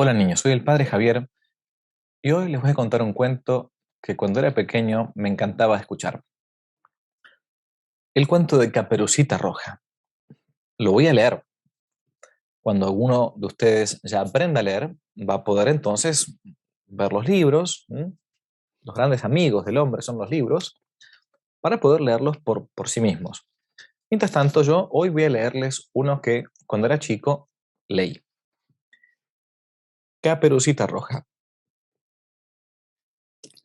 Hola niños, soy el padre Javier y hoy les voy a contar un cuento que cuando era pequeño me encantaba escuchar. El cuento de Caperucita Roja. Lo voy a leer. Cuando alguno de ustedes ya aprenda a leer, va a poder entonces ver los libros. Los grandes amigos del hombre son los libros, para poder leerlos por sí mismos. Mientras tanto, yo hoy voy a leerles uno que cuando era chico leí. Caperucita Roja.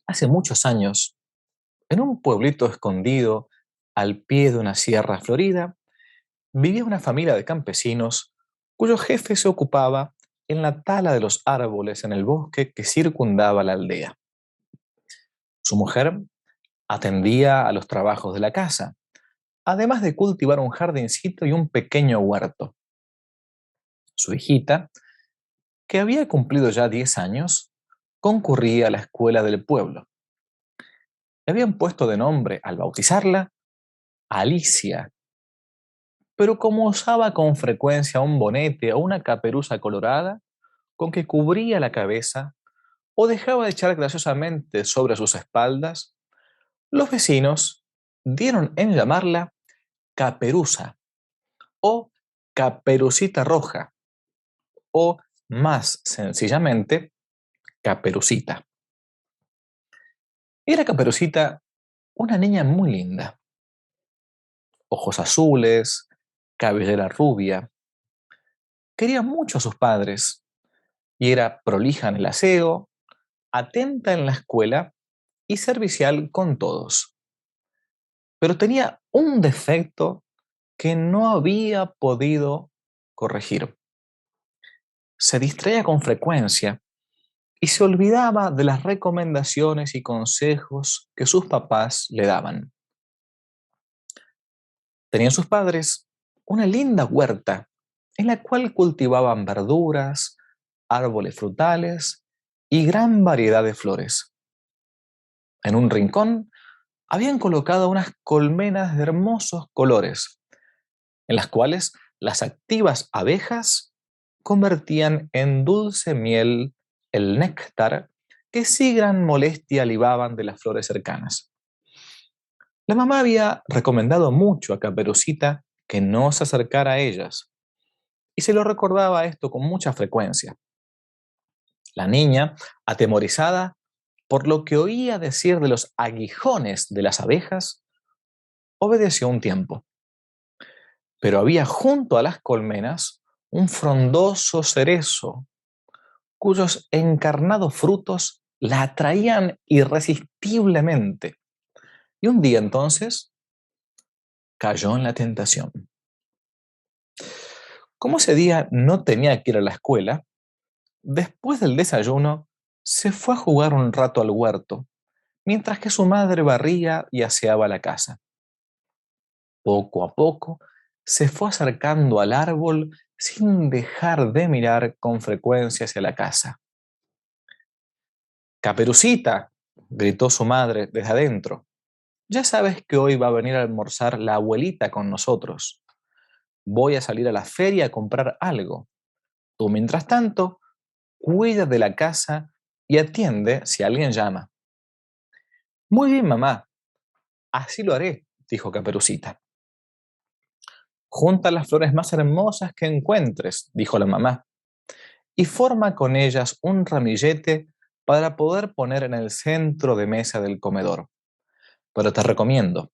Hace muchos años, en un pueblito escondido al pie de una sierra florida, vivía una familia de campesinos cuyo jefe se ocupaba en la tala de los árboles en el bosque que circundaba la aldea. Su mujer atendía a los trabajos de la casa, además de cultivar un jardincito y un pequeño huerto. Su hijita, que había cumplido ya 10 años, concurría a la escuela del pueblo. Le habían puesto de nombre, al bautizarla, Alicia, pero como usaba con frecuencia un bonete o una caperuza colorada con que cubría la cabeza o dejaba de echar graciosamente sobre sus espaldas, los vecinos dieron en llamarla Caperuza o Caperucita Roja o, más sencillamente, Caperucita. Era Caperucita una niña muy linda, ojos azules, cabellera rubia. Quería mucho a sus padres y era prolija en el aseo, atenta en la escuela y servicial con todos. Pero tenía un defecto que no había podido corregir. Se distraía con frecuencia y se olvidaba de las recomendaciones y consejos que sus papás le daban. Tenían sus padres una linda huerta en la cual cultivaban verduras, árboles frutales y gran variedad de flores. En un rincón habían colocado unas colmenas de hermosos colores, en las cuales las activas abejas convertían en dulce miel el néctar que sin gran molestia libaban de las flores cercanas. La mamá había recomendado mucho a Caperucita que no se acercara a ellas, y se lo recordaba esto con mucha frecuencia. La niña, atemorizada por lo que oía decir de los aguijones de las abejas, obedeció un tiempo. Pero había junto a las colmenas un frondoso cerezo, cuyos encarnados frutos la atraían irresistiblemente. Y un día entonces cayó en la tentación. Como ese día no tenía que ir a la escuela, después del desayuno se fue a jugar un rato al huerto, mientras que su madre barría y aseaba la casa. Poco a poco se fue acercando al árbol sin dejar de mirar con frecuencia hacia la casa. «Caperucita», gritó su madre desde adentro, «ya sabes que hoy va a venir a almorzar la abuelita con nosotros. Voy a salir a la feria a comprar algo. Tú, mientras tanto, cuida de la casa y atiende si alguien llama». «Muy bien, mamá, así lo haré», dijo Caperucita. «Junta las flores más hermosas que encuentres», dijo la mamá, «y forma con ellas un ramillete para poder poner en el centro de mesa del comedor. Pero te recomiendo,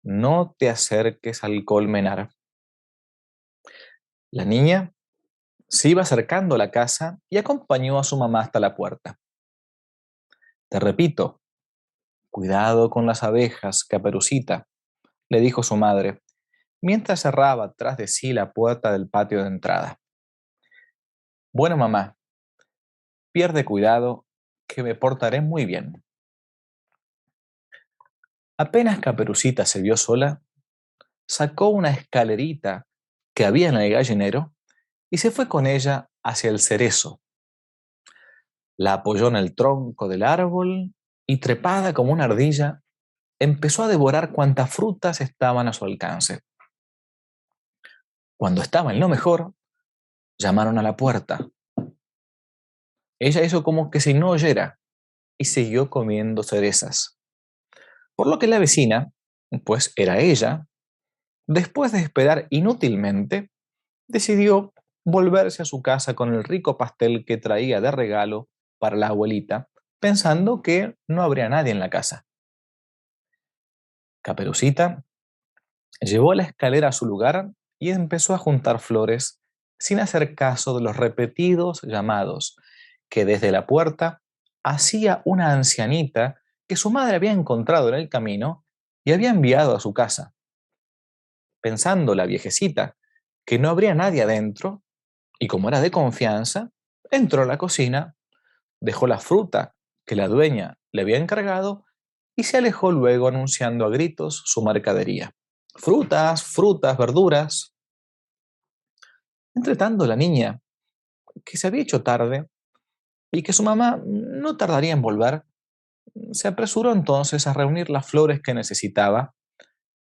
no te acerques al colmenar». La niña se iba acercando a la casa y acompañó a su mamá hasta la puerta. «Te repito, cuidado con las abejas, Caperucita», le dijo su madre, mientras cerraba tras de sí la puerta del patio de entrada. «Bueno, mamá, pierde cuidado, que me portaré muy bien». Apenas Caperucita se vio sola, sacó una escalerita que había en el gallinero y se fue con ella hacia el cerezo. La apoyó en el tronco del árbol y, trepada como una ardilla, empezó a devorar cuantas frutas estaban a su alcance. Cuando estaba en lo mejor, llamaron a la puerta. Ella hizo como que si no oyera y siguió comiendo cerezas. Por lo que la vecina, pues era ella, después de esperar inútilmente, decidió volverse a su casa con el rico pastel que traía de regalo para la abuelita, pensando que no habría nadie en la casa. Caperucita llevó la escalera a su lugar y empezó a juntar flores sin hacer caso de los repetidos llamados que desde la puerta hacía una ancianita que su madre había encontrado en el camino y había enviado a su casa. Pensando la viejecita que no habría nadie adentro, y como era de confianza, entró a la cocina, dejó la fruta que la dueña le había encargado y se alejó luego anunciando a gritos su mercadería. Frutas, frutas, verduras. Entretanto, la niña, que se había hecho tarde y que su mamá no tardaría en volver, se apresuró entonces a reunir las flores que necesitaba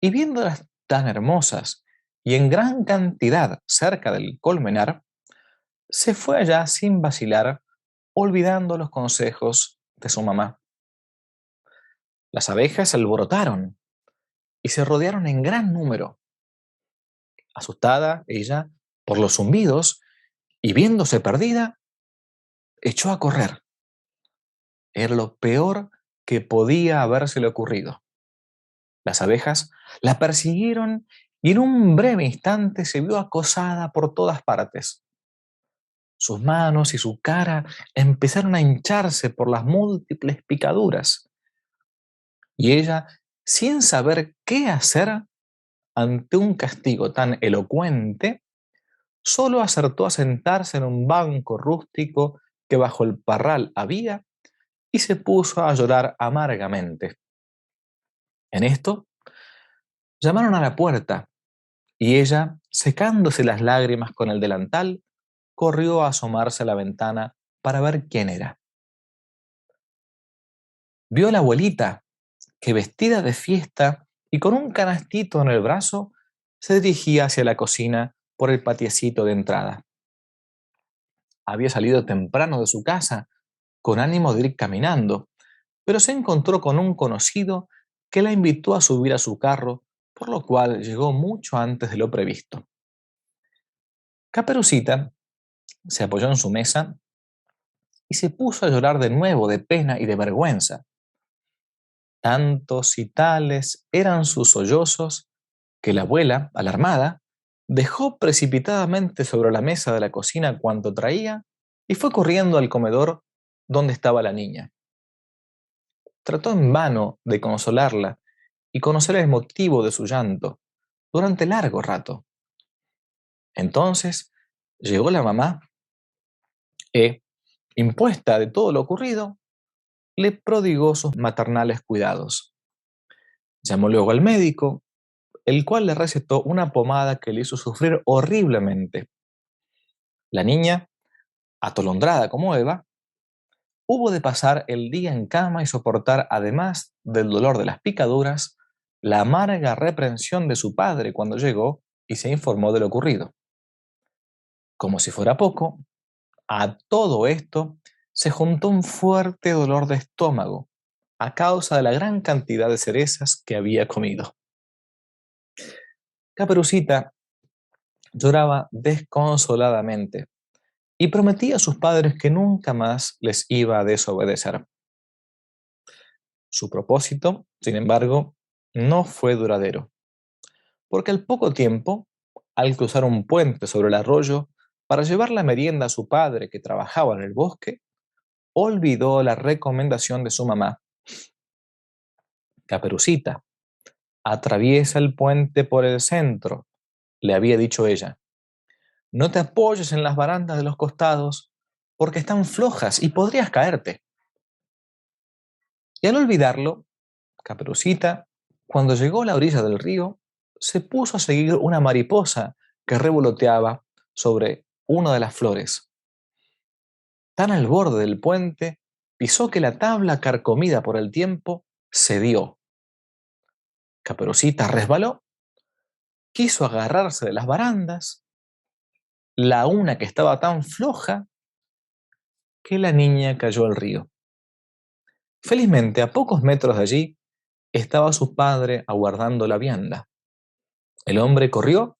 y viéndolas tan hermosas y en gran cantidad cerca del colmenar, se fue allá sin vacilar, olvidando los consejos de su mamá. Las abejas se alborotaron y se rodearon en gran número. Asustada, ella, por los zumbidos y viéndose perdida, echó a correr. Era lo peor que podía habérsele ocurrido. Las abejas la persiguieron y en un breve instante se vio acosada por todas partes. Sus manos y su cara empezaron a hincharse por las múltiples picaduras y ella, sin saber qué hacer ante un castigo tan elocuente, solo acertó a sentarse en un banco rústico que bajo el parral había y se puso a llorar amargamente. En esto, llamaron a la puerta y ella, secándose las lágrimas con el delantal, corrió a asomarse a la ventana para ver quién era. Vio a la abuelita, que vestida de fiesta y con un canastito en el brazo, se dirigía hacia la cocina por el patiecito de entrada. Había salido temprano de su casa, con ánimo de ir caminando, pero se encontró con un conocido que la invitó a subir a su carro, por lo cual llegó mucho antes de lo previsto. Caperucita se apoyó en su mesa y se puso a llorar de nuevo de pena y de vergüenza. Tantos y tales eran sus sollozos que la abuela, alarmada, dejó precipitadamente sobre la mesa de la cocina cuanto traía y fue corriendo al comedor donde estaba la niña. Trató en vano de consolarla y conocer el motivo de su llanto durante largo rato. Entonces llegó la mamá e, impuesta de todo lo ocurrido, le prodigó sus maternales cuidados. Llamó luego al médico, el cual le recetó una pomada que le hizo sufrir horriblemente. La niña, atolondrada como Eva, hubo de pasar el día en cama y soportar, además del dolor de las picaduras, la amarga reprensión de su padre cuando llegó y se informó de lo ocurrido. Como si fuera poco, a todo esto se juntó un fuerte dolor de estómago a causa de la gran cantidad de cerezas que había comido. Caperucita lloraba desconsoladamente y prometía a sus padres que nunca más les iba a desobedecer. Su propósito, sin embargo, no fue duradero, porque al poco tiempo, al cruzar un puente sobre el arroyo para llevar la merienda a su padre que trabajaba en el bosque, olvidó la recomendación de su mamá. Caperucita, atraviesa el puente por el centro, le había dicho ella. No te apoyes en las barandas de los costados porque están flojas y podrías caerte. Y al olvidarlo, Caperucita, cuando llegó a la orilla del río, se puso a seguir una mariposa que revoloteaba sobre una de las flores. Tan al borde del puente, pisó que la tabla carcomida por el tiempo cedió. Caperucita resbaló, quiso agarrarse de las barandas, la una que estaba tan floja, que la niña cayó al río. Felizmente, a pocos metros de allí estaba su padre aguardando la vianda. El hombre corrió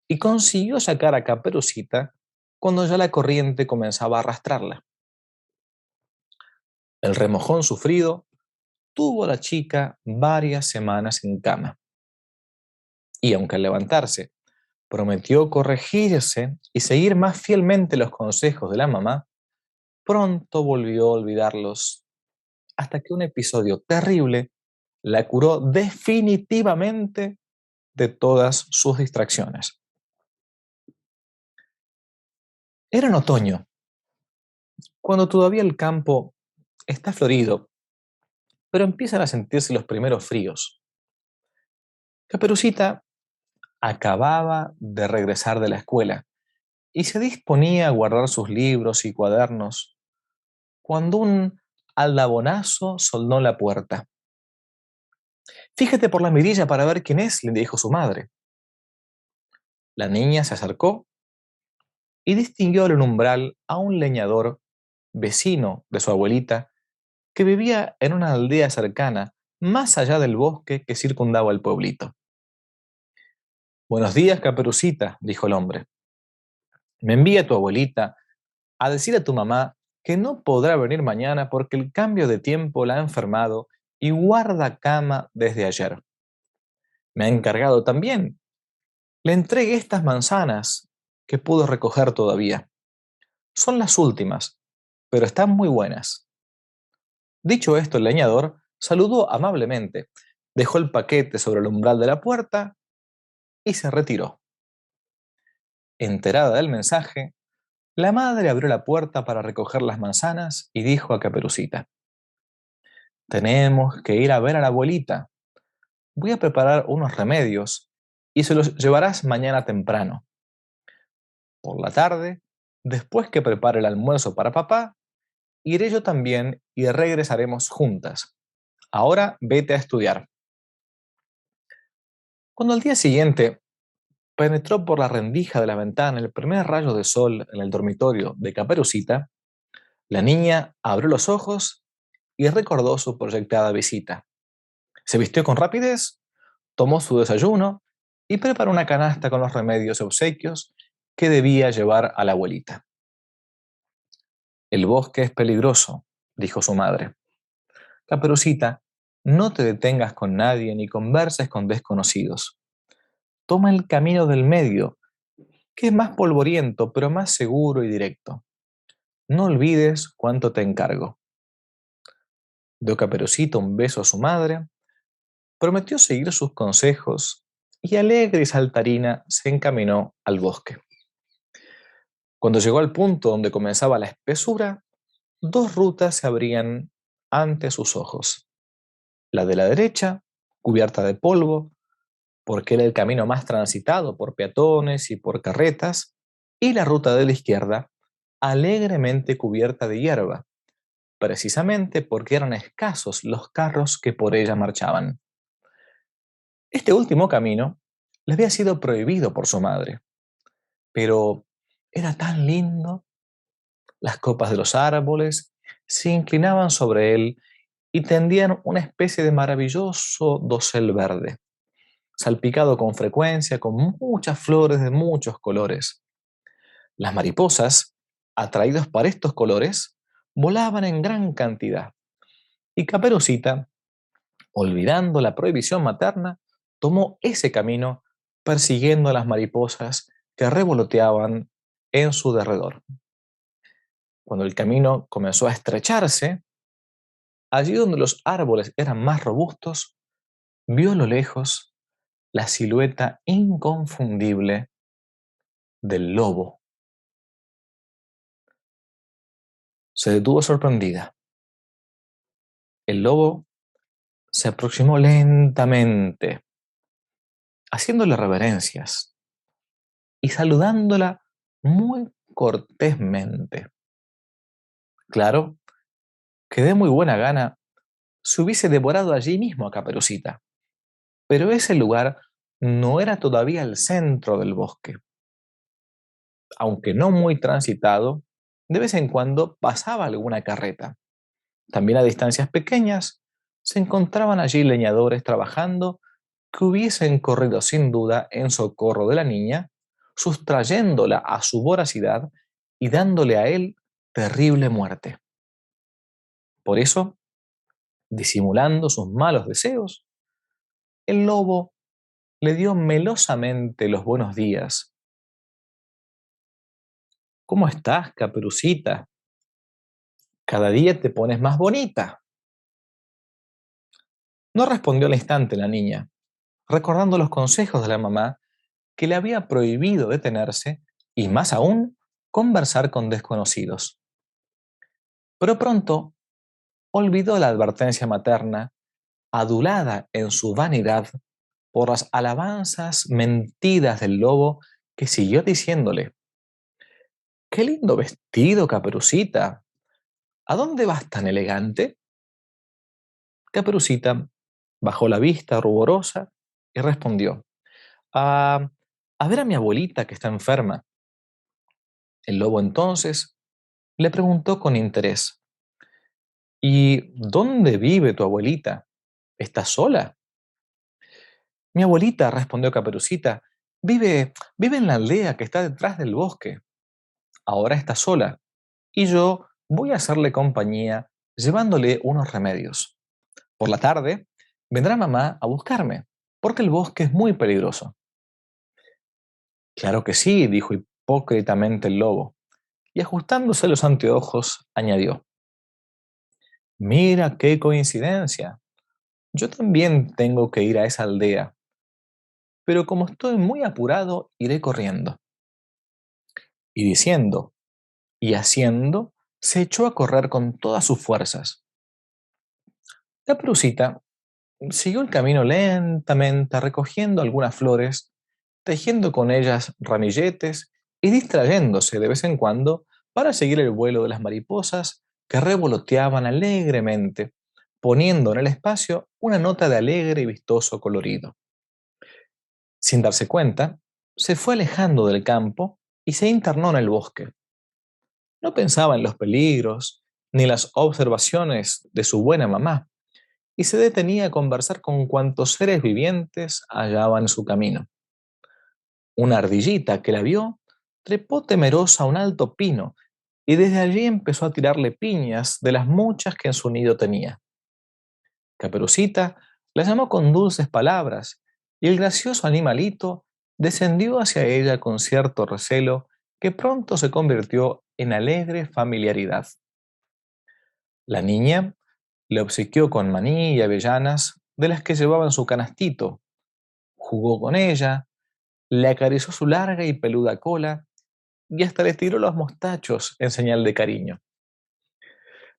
y consiguió sacar a Caperucita cuando ya la corriente comenzaba a arrastrarla. El remojón sufrido tuvo a la chica varias semanas en cama. Y aunque al levantarse prometió corregirse y seguir más fielmente los consejos de la mamá, pronto volvió a olvidarlos hasta que un episodio terrible la curó definitivamente de todas sus distracciones. Era en otoño, cuando todavía el campo está florido, pero empiezan a sentirse los primeros fríos. Caperucita acababa de regresar de la escuela y se disponía a guardar sus libros y cuadernos cuando un aldabonazo sonó la puerta. «Fíjate por la mirilla para ver quién es», le dijo su madre. La niña se acercó y distinguió en el umbral a un leñador vecino de su abuelita que vivía en una aldea cercana, más allá del bosque que circundaba el pueblito. «Buenos días, Caperucita», dijo el hombre. «Me envía tu abuelita a decir a tu mamá que no podrá venir mañana porque el cambio de tiempo la ha enfermado y guarda cama desde ayer. Me ha encargado también le entregué estas manzanas que pudo recoger todavía. Son las últimas, pero están muy buenas». Dicho esto, el leñador saludó amablemente, dejó el paquete sobre el umbral de la puerta y se retiró. Enterada del mensaje, la madre abrió la puerta para recoger las manzanas y dijo a Caperucita: «Tenemos que ir a ver a la abuelita. Voy a preparar unos remedios y se los llevarás mañana temprano. Por la tarde, después que prepare el almuerzo para papá, iré yo también y regresaremos juntas. Ahora vete a estudiar». Cuando al día siguiente penetró por la rendija de la ventana el primer rayo de sol en el dormitorio de Caperucita, la niña abrió los ojos y recordó su proyectada visita. Se vistió con rapidez, tomó su desayuno y preparó una canasta con los remedios y obsequios que debía llevar a la abuelita. «El bosque es peligroso», dijo su madre. «Caperucita, no te detengas con nadie ni converses con desconocidos. Toma el camino del medio, que es más polvoriento, pero más seguro y directo. No olvides cuánto te encargo». Dio Caperucita un beso a su madre, prometió seguir sus consejos y alegre y saltarina se encaminó al bosque. Cuando llegó al punto donde comenzaba la espesura, dos rutas se abrían ante sus ojos. La de la derecha, cubierta de polvo, porque era el camino más transitado por peatones y por carretas, y la ruta de la izquierda, alegremente cubierta de hierba, precisamente porque eran escasos los carros que por ella marchaban. Este último camino le había sido prohibido por su madre, pero era tan lindo. Las copas de los árboles se inclinaban sobre él y tendían una especie de maravilloso dosel verde, salpicado con frecuencia con muchas flores de muchos colores. Las mariposas, atraídas por estos colores, volaban en gran cantidad, y Caperucita, olvidando la prohibición materna, tomó ese camino persiguiendo a las mariposas que revoloteaban en su derredor. Cuando el camino comenzó a estrecharse, allí donde los árboles eran más robustos, vio a lo lejos la silueta inconfundible del lobo. Se detuvo sorprendida. El lobo se aproximó lentamente, haciéndole reverencias y saludándola muy cortésmente. Claro que de muy buena gana se hubiese devorado allí mismo a Caperucita, pero ese lugar no era todavía el centro del bosque. Aunque no muy transitado, de vez en cuando pasaba alguna carreta. También a distancias pequeñas se encontraban allí leñadores trabajando que hubiesen corrido sin duda en socorro de la niña, sustrayéndola a su voracidad y dándole a él terrible muerte. Por eso, disimulando sus malos deseos, el lobo le dio melosamente los buenos días. ¿Cómo estás, Caperucita? Cada día te pones más bonita. No respondió al instante la niña, recordando los consejos de la mamá que le había prohibido detenerse y, más aún, conversar con desconocidos. Pero pronto olvidó la advertencia materna, adulada en su vanidad por las alabanzas mentidas del lobo, que siguió diciéndole: «¡Qué lindo vestido, Caperucita! ¿A dónde vas tan elegante?». Caperucita bajó la vista ruborosa y respondió: «A, a ver a mi abuelita que está enferma». El lobo entonces le preguntó con interés: «¿Y dónde vive tu abuelita? ¿Está sola?». «Mi abuelita», respondió Caperucita, vive en la aldea que está detrás del bosque. Ahora está sola, y yo voy a hacerle compañía llevándole unos remedios. Por la tarde vendrá mamá a buscarme, porque el bosque es muy peligroso». «Claro que sí», dijo hipócritamente el lobo, y ajustándose los anteojos, añadió: «Mira qué coincidencia. Yo también tengo que ir a esa aldea, pero como estoy muy apurado, iré corriendo». Y diciendo y haciendo, se echó a correr con todas sus fuerzas. Caperucita siguió el camino lentamente, recogiendo algunas flores, tejiendo con ellas ramilletes y distrayéndose de vez en cuando para seguir el vuelo de las mariposas que revoloteaban alegremente, poniendo en el espacio una nota de alegre y vistoso colorido. Sin darse cuenta, se fue alejando del campo y se internó en el bosque. No pensaba en los peligros ni las observaciones de su buena mamá, y se detenía a conversar con cuantos seres vivientes hallaba en su camino. Una ardillita que la vio trepó temerosa a un alto pino y desde allí empezó a tirarle piñas de las muchas que en su nido tenía. Caperucita la llamó con dulces palabras y el gracioso animalito descendió hacia ella con cierto recelo que pronto se convirtió en alegre familiaridad. La niña le obsequió con maní y avellanas de las que llevaba en su canastito, jugó con ella, le acarició su larga y peluda cola y hasta le tiró los mostachos en señal de cariño.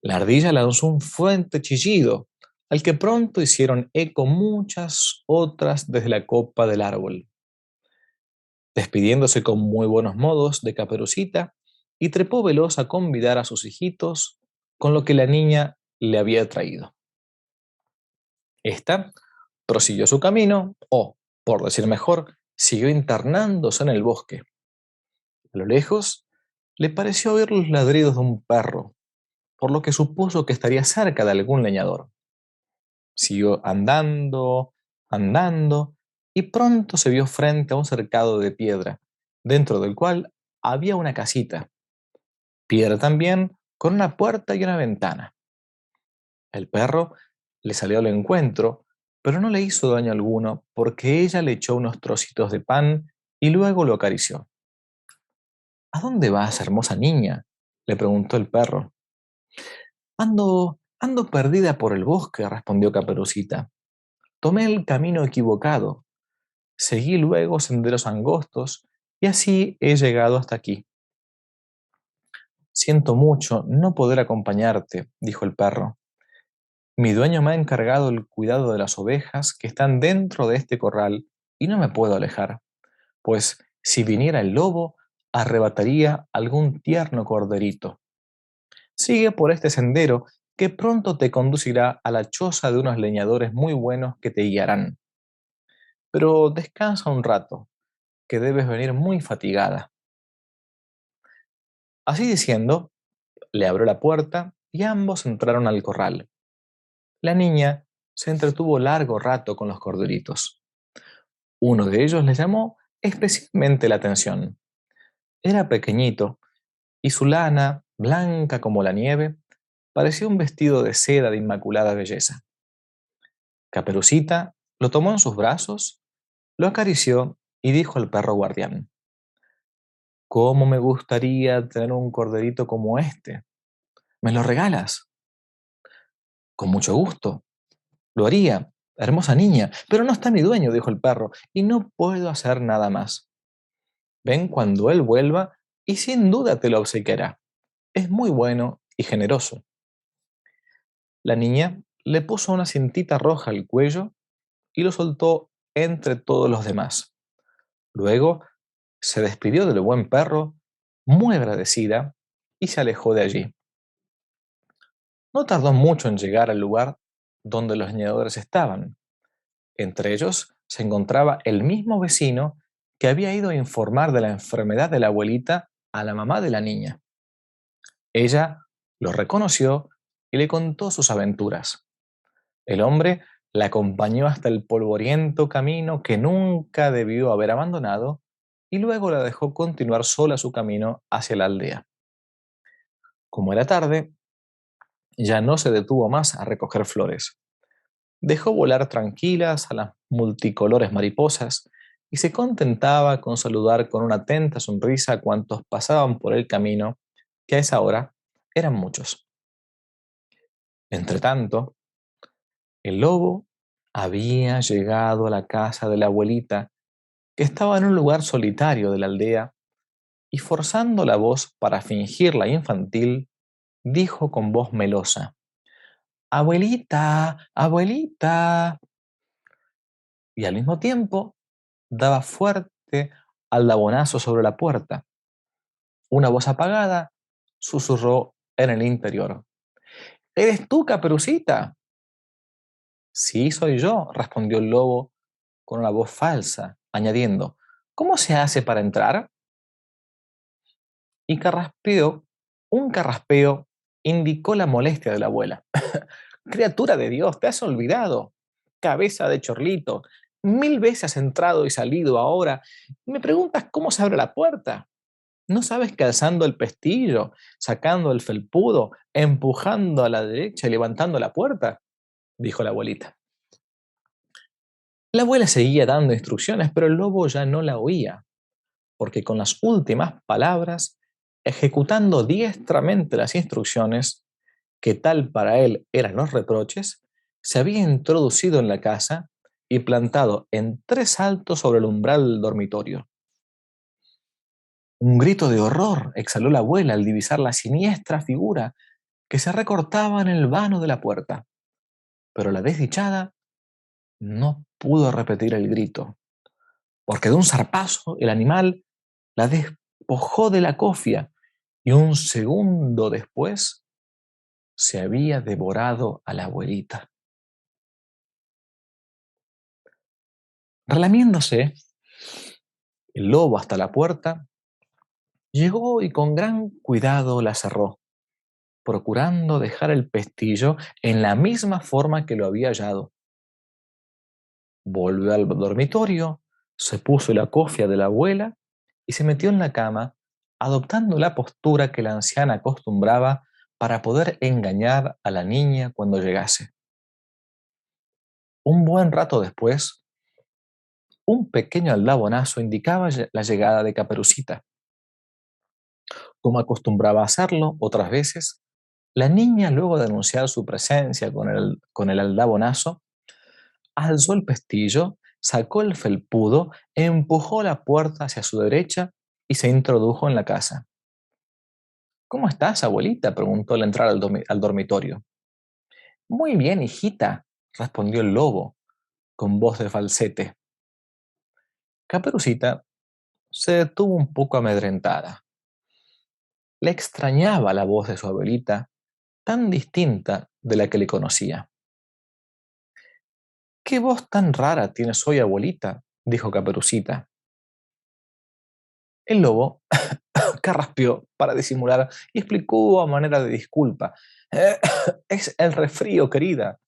La ardilla lanzó un fuerte chillido, al que pronto hicieron eco muchas otras desde la copa del árbol. Despidiéndose con muy buenos modos de Caperucita, y trepó veloz a convidar a sus hijitos con lo que la niña le había traído. Esta prosiguió su camino, o, por decir mejor, siguió internándose en el bosque. A lo lejos, le pareció oír los ladridos de un perro, por lo que supuso que estaría cerca de algún leñador. Siguió andando, andando, y pronto se vio frente a un cercado de piedra, dentro del cual había una casita, piedra también, con una puerta y una ventana. El perro le salió al encuentro, pero no le hizo daño alguno porque ella le echó unos trocitos de pan y luego lo acarició. «¿A dónde vas, hermosa niña?», le preguntó el perro. «Ando perdida por el bosque», respondió Caperucita. «Tomé el camino equivocado, seguí luego senderos angostos y así he llegado hasta aquí». «Siento mucho no poder acompañarte», dijo el perro. «Mi dueño me ha encargado el cuidado de las ovejas que están dentro de este corral y no me puedo alejar, pues si viniera el lobo, arrebataría algún tierno corderito. Sigue por este sendero que pronto te conducirá a la choza de unos leñadores muy buenos que te guiarán. Pero descansa un rato, que debes venir muy fatigada». Así diciendo, le abrió la puerta y ambos entraron al corral. La niña se entretuvo largo rato con los corderitos. Uno de ellos le llamó especialmente la atención. Era pequeñito y su lana, blanca como la nieve, parecía un vestido de seda de inmaculada belleza. Caperucita lo tomó en sus brazos, lo acarició y dijo al perro guardián: «¿Cómo me gustaría tener un corderito como este? ¿Me lo regalas?» «Con mucho gusto, lo haría, hermosa niña, pero no está mi dueño», dijo el perro, «y no puedo hacer nada más. Ven cuando él vuelva y sin duda te lo obsequiará. Es muy bueno y generoso». La niña le puso una cintita roja al cuello y lo soltó entre todos los demás. Luego se despidió del buen perro, muy agradecida, y se alejó de allí. No tardó mucho en llegar al lugar donde los leñadores estaban. Entre ellos se encontraba el mismo vecino que había ido a informar de la enfermedad de la abuelita a la mamá de la niña. Ella lo reconoció y le contó sus aventuras. El hombre la acompañó hasta el polvoriento camino que nunca debió haber abandonado y luego la dejó continuar sola su camino hacia la aldea. Como era tarde, ya no se detuvo más a recoger flores. Dejó volar tranquilas a las multicolores mariposas y se contentaba con saludar con una atenta sonrisa a cuantos pasaban por el camino, que a esa hora eran muchos. Entretanto, el lobo había llegado a la casa de la abuelita, que estaba en un lugar solitario de la aldea, y forzando la voz para fingirla infantil, dijo con voz melosa: «Abuelita, abuelita», y al mismo tiempo daba fuerte aldabonazo sobre la puerta. Una voz apagada susurró en el interior: «¿Eres tú, Caperucita?». «Sí, soy yo», respondió el lobo con una voz falsa, añadiendo: «¿Cómo se hace para entrar?». Y un carraspeo indicó la molestia de la abuela. «Criatura de Dios, te has olvidado. Cabeza de chorlito, 1000 veces has entrado y salido ahora y me preguntas cómo se abre la puerta. ¿No sabes que alzando el pestillo, sacando el felpudo, empujando a la derecha y levantando la puerta?», dijo la abuelita. La abuela seguía dando instrucciones, pero el lobo ya no la oía, porque con las últimas palabras, ejecutando diestramente las instrucciones, que tal para él eran los reproches, se había introducido en la casa y plantado en 3 saltos sobre el umbral del dormitorio. Un grito de horror exhaló la abuela al divisar la siniestra figura que se recortaba en el vano de la puerta, pero la desdichada no pudo repetir el grito, porque de un zarpazo el animal la despojó de la cofia y un segundo después se había devorado a la abuelita. Relamiéndose el lobo hasta la puerta, llegó y con gran cuidado la cerró, procurando dejar el pestillo en la misma forma que lo había hallado. Volvió al dormitorio, se puso la cofia de la abuela y se metió en la cama, adoptando la postura que la anciana acostumbraba para poder engañar a la niña cuando llegase. Un buen rato después, un pequeño aldabonazo indicaba la llegada de Caperucita. Como acostumbraba a hacerlo otras veces, la niña, luego de anunciar su presencia con el aldabonazo, alzó el pestillo, sacó el felpudo, empujó la puerta hacia su derecha y se introdujo en la casa. «¿Cómo estás, abuelita?», preguntó al entrar al dormitorio. «Muy bien, hijita», respondió el lobo, con voz de falsete. Caperucita se detuvo un poco amedrentada. Le extrañaba la voz de su abuelita, tan distinta de la que le conocía. «¿Qué voz tan rara tienes hoy, abuelita?», dijo Caperucita. El lobo carraspeó para disimular y explicó a manera de disculpa. "Eh, es el resfrío, querida,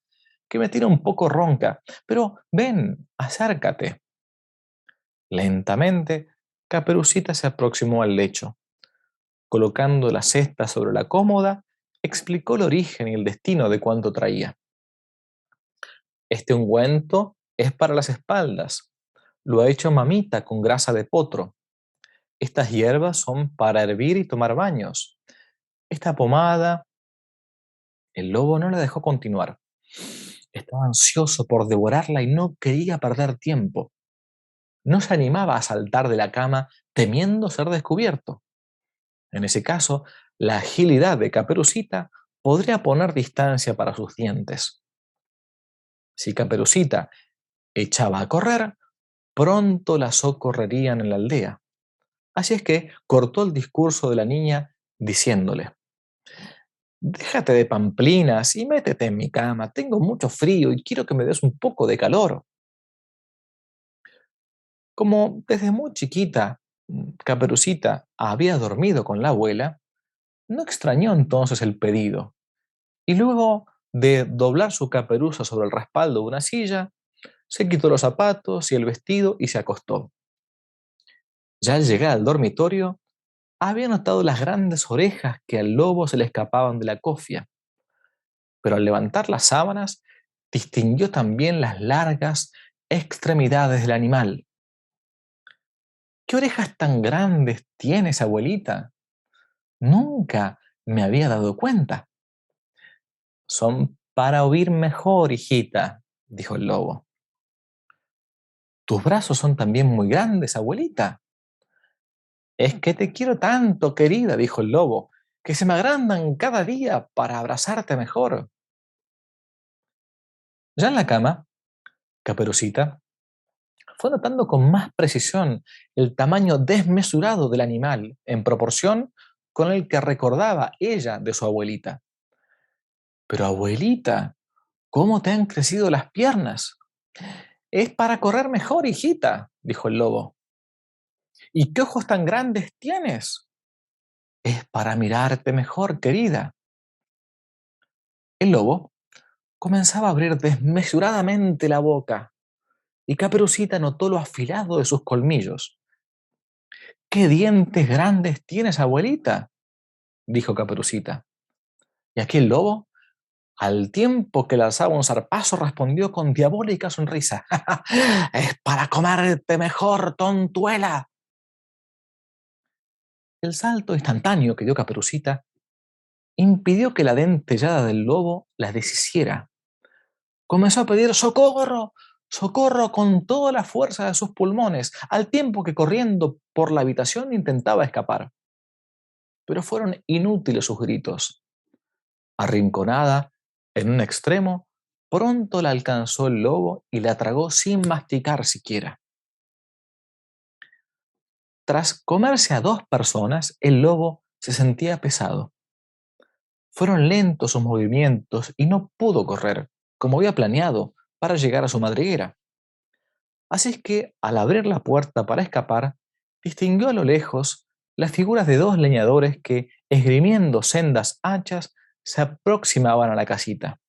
que me tiene un poco ronca, pero ven, acércate". Lentamente, Caperucita se aproximó al lecho. Colocando la cesta sobre la cómoda, explicó el origen y el destino de cuanto traía. Este ungüento es para las espaldas. Lo ha hecho mamita con grasa de potro. Estas hierbas son para hervir y tomar baños. Esta pomada, el lobo no la dejó continuar. Estaba ansioso por devorarla y no quería perder tiempo. No se animaba a saltar de la cama temiendo ser descubierto. En ese caso, la agilidad de Caperucita podría poner distancia para sus dientes. Si Caperucita echaba a correr, pronto la socorrerían en la aldea. Así es que cortó el discurso de la niña diciéndole: "Déjate de pamplinas y métete en mi cama. Tengo mucho frío y quiero que me des un poco de calor". Como desde muy chiquita Caperucita había dormido con la abuela, no extrañó entonces el pedido, y luego de doblar su caperuza sobre el respaldo de una silla, se quitó los zapatos y el vestido y se acostó. Ya al llegar al dormitorio, había notado las grandes orejas que al lobo se le escapaban de la cofia, pero al levantar las sábanas, distinguió también las largas extremidades del animal. ¿Qué orejas tan grandes tienes, abuelita? Nunca me había dado cuenta. Son para oír mejor, hijita, dijo el lobo. Tus brazos son también muy grandes, abuelita. Es que te quiero tanto, querida, dijo el lobo, que se me agrandan cada día para abrazarte mejor. Ya en la cama, Caperucita fue notando con más precisión el tamaño desmesurado del animal en proporción con el que recordaba ella de su abuelita. Pero abuelita, ¿cómo te han crecido las piernas? Es para correr mejor, hijita, dijo el lobo. ¿Y qué ojos tan grandes tienes? Es para mirarte mejor, querida. El lobo comenzaba a abrir desmesuradamente la boca y Caperucita notó lo afilado de sus colmillos. ¿Qué dientes grandes tienes, abuelita?, dijo Caperucita. Y aquí el lobo, al tiempo que le alzaba un zarpazo, respondió con diabólica sonrisa: "Es para comerte mejor, tontuela". El salto instantáneo que dio Caperucita impidió que la dentellada del lobo la deshiciera. Comenzó a pedir socorro, socorro con toda la fuerza de sus pulmones, al tiempo que corriendo por la habitación intentaba escapar. Pero fueron inútiles sus gritos. Arrinconada en un extremo, pronto la alcanzó el lobo y la tragó sin masticar siquiera. Tras comerse a dos personas, el lobo se sentía pesado. Fueron lentos sus movimientos y no pudo correr, como había planeado, para llegar a su madriguera. Así es que, al abrir la puerta para escapar, distinguió a lo lejos las figuras de dos leñadores que, esgrimiendo sendas hachas, se aproximaban a la casita.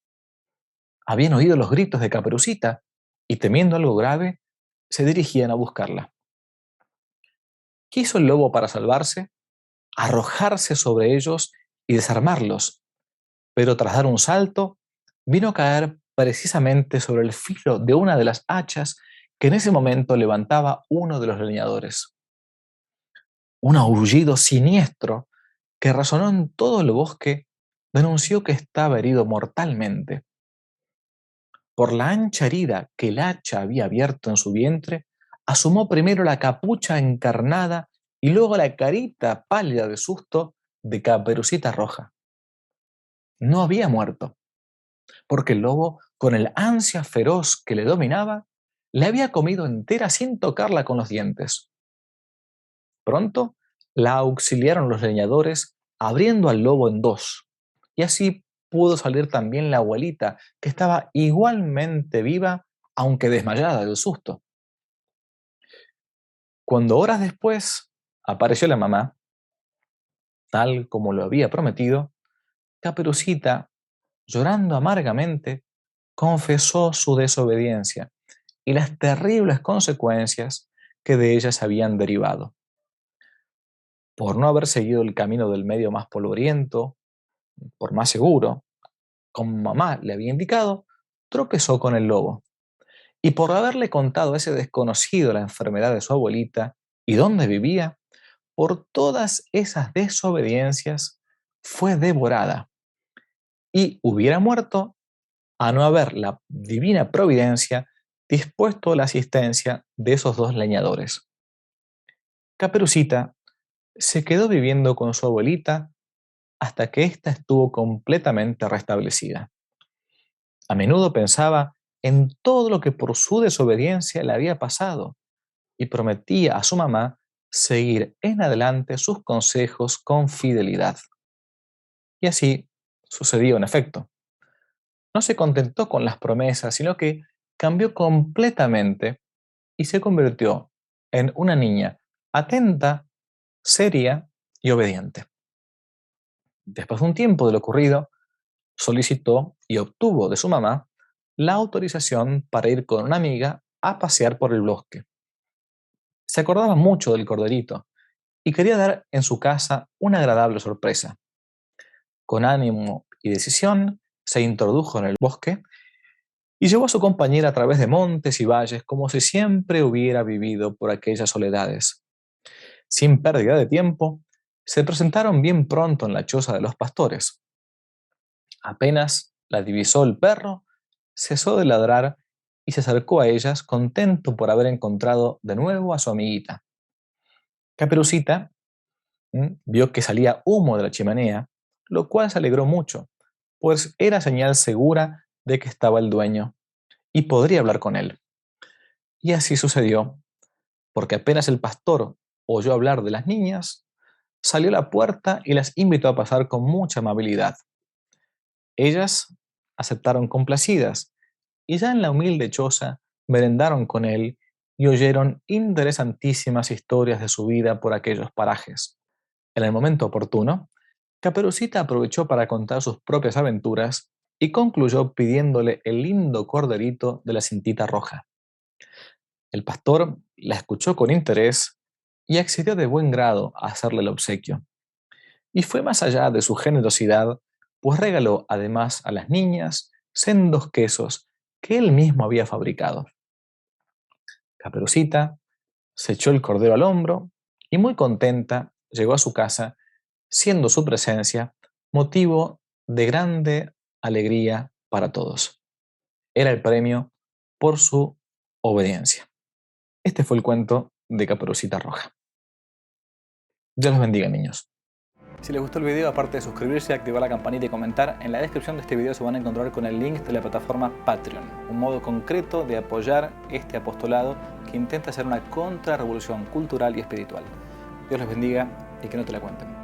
Habían oído los gritos de Caperucita y, temiendo algo grave, se dirigían a buscarla. ¿Qué hizo el lobo para salvarse? Arrojarse sobre ellos y desarmarlos, pero tras dar un salto, vino a caer precisamente sobre el filo de una de las hachas que en ese momento levantaba uno de los leñadores. Un aullido siniestro que resonó en todo el bosque denunció que estaba herido mortalmente. Por la ancha herida que el hacha había abierto en su vientre, asomó primero la capucha encarnada y luego la carita pálida de susto de Caperucita Roja. No había muerto, porque el lobo, con el ansia feroz que le dominaba, le había comido entera sin tocarla con los dientes. Pronto la auxiliaron los leñadores, abriendo al lobo en dos, y así pudo salir también la abuelita, que estaba igualmente viva, aunque desmayada del susto. Cuando horas después apareció la mamá, tal como lo había prometido. Caperucita, llorando amargamente, confesó su desobediencia y las terribles consecuencias que de ellas habían derivado. Por no haber seguido el camino del medio más polvoriento, por más seguro, como mamá le había indicado, tropezó con el lobo. Y por haberle contado a ese desconocido la enfermedad de su abuelita y dónde vivía, por todas esas desobediencias fue devorada y hubiera muerto a no haber la divina providencia dispuesto la asistencia de esos dos leñadores. Caperucita se quedó viviendo con su abuelita hasta que ésta estuvo completamente restablecida. A menudo pensaba en todo lo que por su desobediencia le había pasado y prometía a su mamá seguir en adelante sus consejos con fidelidad. Y así sucedió en efecto. No se contentó con las promesas, sino que cambió completamente y se convirtió en una niña atenta, seria y obediente. Después de un tiempo de lo ocurrido, solicitó y obtuvo de su mamá la autorización para ir con una amiga a pasear por el bosque. Se acordaba mucho del corderito y quería dar en su casa una agradable sorpresa. Con ánimo y decisión, se introdujo en el bosque y llevó a su compañera a través de montes y valles como si siempre hubiera vivido por aquellas soledades. Sin pérdida de tiempo, se presentaron bien pronto en la choza de los pastores. Apenas la divisó el perro, cesó de ladrar y se acercó a ellas contento por haber encontrado de nuevo a su amiguita. Caperucita vio que salía humo de la chimenea, lo cual se alegró mucho, pues era señal segura de que estaba el dueño y podría hablar con él. Y así sucedió, porque apenas el pastor oyó hablar de las niñas, salió a la puerta y las invitó a pasar con mucha amabilidad. Ellas aceptaron complacidas y ya en la humilde choza merendaron con él y oyeron interesantísimas historias de su vida por aquellos parajes. En el momento oportuno, Caperucita aprovechó para contar sus propias aventuras y concluyó pidiéndole el lindo corderito de la cintita roja. El pastor la escuchó con interés y accedió de buen grado a hacerle el obsequio. Y fue más allá de su generosidad, pues regaló además a las niñas sendos quesos que él mismo había fabricado. Caperucita se echó el cordero al hombro y muy contenta llegó a su casa, siendo su presencia motivo de grande alegría para todos. Era el premio por su obediencia. Este fue el cuento de Caperucita Roja. Dios los bendiga, niños. Si les gustó el video, aparte de suscribirse, activar la campanita y comentar, en la descripción de este video se van a encontrar con el link de la plataforma Patreon, un modo concreto de apoyar este apostolado que intenta hacer una contrarrevolución cultural y espiritual. Dios les bendiga y que no te la cuenten.